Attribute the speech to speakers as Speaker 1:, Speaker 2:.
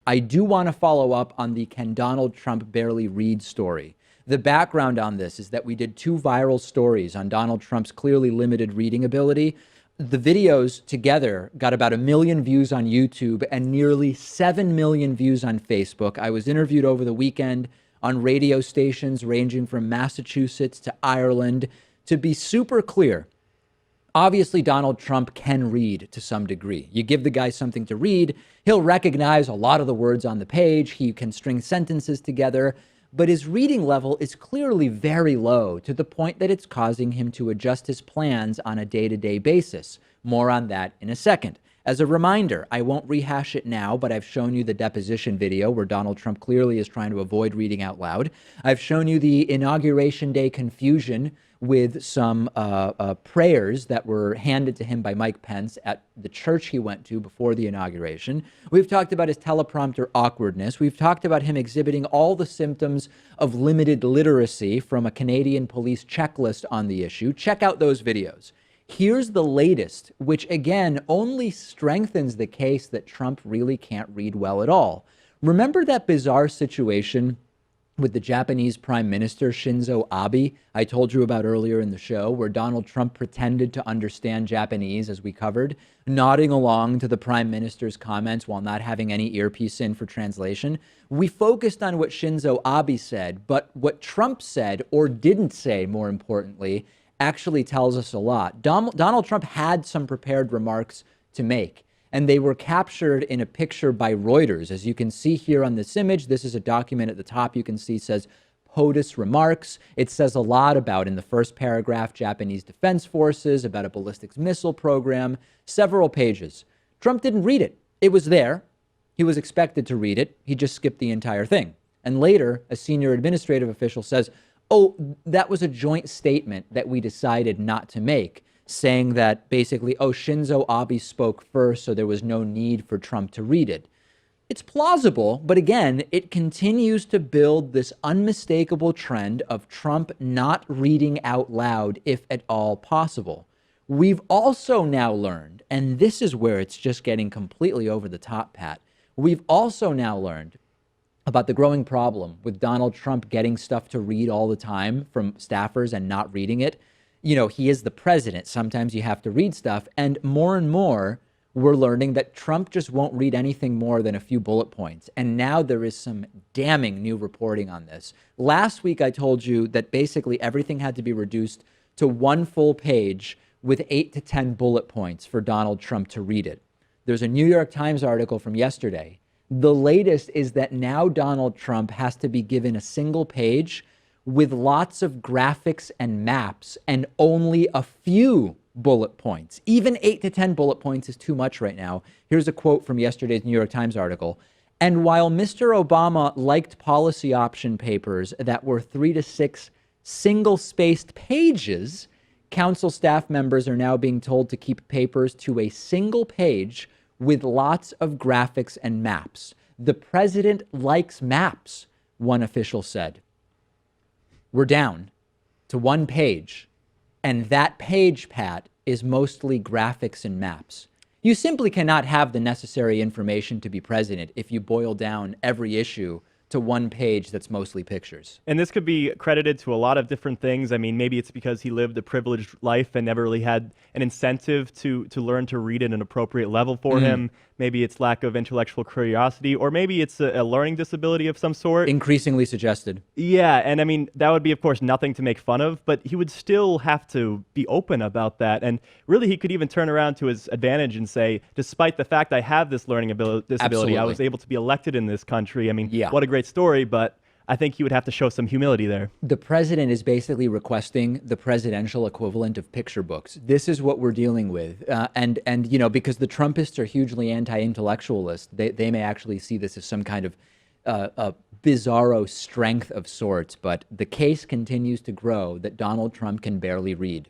Speaker 1: I do want to follow up on the "Can Donald Trump barely read" story. The background on this is that we did 2 viral stories on Donald Trump's clearly limited reading ability. The videos together got about 1 million views on YouTube and nearly 7 million views on Facebook. I was interviewed over the weekend on radio stations ranging from Massachusetts to Ireland. To be super clear, obviously, Donald Trump can read to some degree. You give the guy something to read, he'll recognize a lot of the words on the page. He can string sentences together, but his reading level is clearly very low to the point that it's causing him to adjust his plans on a day-to-day basis. More on that in a second. As a reminder, I won't rehash it now, but I've shown you the deposition video where Donald Trump clearly is trying to avoid reading out loud. I've shown you the Inauguration Day confusion with some prayers that were handed to him by Mike Pence at the church he went to before the inauguration. We've talked about his teleprompter awkwardness. We've talked about him exhibiting all the symptoms of limited literacy from a Canadian police checklist on the issue. Check out those videos. Here's the latest, which again only strengthens the case that Trump really can't read well at all. Remember that bizarre situation with the Japanese Prime Minister Shinzo Abe I told you about earlier in the show, where Donald Trump pretended to understand Japanese, as we covered, nodding along to the Prime Minister's comments while not having any earpiece in for translation? We focused on what Shinzo Abe said, but what Trump said, or didn't say, more importantly, actually tells us a lot. Donald Trump had some prepared remarks to make, and they were captured in a picture by Reuters. As you can see here on this image, this is a document at the top you can see says POTUS remarks. It says a lot about, in the first paragraph, Japanese Defense Forces, about a ballistic missile program, several pages. Trump didn't read it. It was there. He was expected to read it. He just skipped the entire thing. And later, a senior administrative official says, oh, that was a joint statement that we decided not to make, saying that basically, oh, Shinzo Abe spoke first, so there was no need for Trump to read it. It's plausible, but again, it continues to build this unmistakable trend of Trump not reading out loud, if at all possible. We've also now learned, and this is where it's just getting completely over the top, Pat, we've also now learned about the growing problem with Donald Trump getting stuff to read all the time from staffers and not reading it. You know, he is the president. Sometimes you have to read stuff. And more, we're learning that Trump just won't read anything more than a few bullet points. And now there is some damning new reporting on this. Last week, I told you that basically everything had to be reduced to one full page with 8 to 10 bullet points for Donald Trump to read it. There's a New York Times article from yesterday. The latest is that now Donald Trump has to be given a single page with lots of graphics and maps and only a few bullet points. Even 8 to 10 bullet points is too much right now. Here's a quote from yesterday's New York Times article. And while Mr. Obama liked policy option papers that were 3 to 6 single-spaced pages, council staff members are now being told to keep papers to a single page with lots of graphics and maps. The president likes maps, one official said. We're down to one page, and that page, Pat, is mostly graphics and maps. You simply cannot have the necessary information to be president if you boil down every issue to one page that's mostly pictures.
Speaker 2: And this could be credited to a lot of different things. I mean, maybe it's because he lived a privileged life and never really had an incentive to learn to read at an appropriate level for him. Maybe it's lack of intellectual curiosity, or maybe it's a learning disability of some sort.
Speaker 1: Increasingly suggested.
Speaker 2: Yeah, and I mean, that would be, of course, nothing to make fun of, but he would still have to be open about that. And really, he could even turn around to his advantage and say, despite the fact I have this learning disability,
Speaker 1: Absolutely.
Speaker 2: I was able to be elected in this country. I mean,
Speaker 1: Yeah.
Speaker 2: What a great story, but I think he would have to show some humility there.
Speaker 1: The president is basically requesting the presidential equivalent of picture books. This is what we're dealing with. And you know, because the Trumpists are hugely anti-intellectualist, they may actually see this as some kind of a bizarro strength of sorts. But the case continues to grow that Donald Trump can barely read.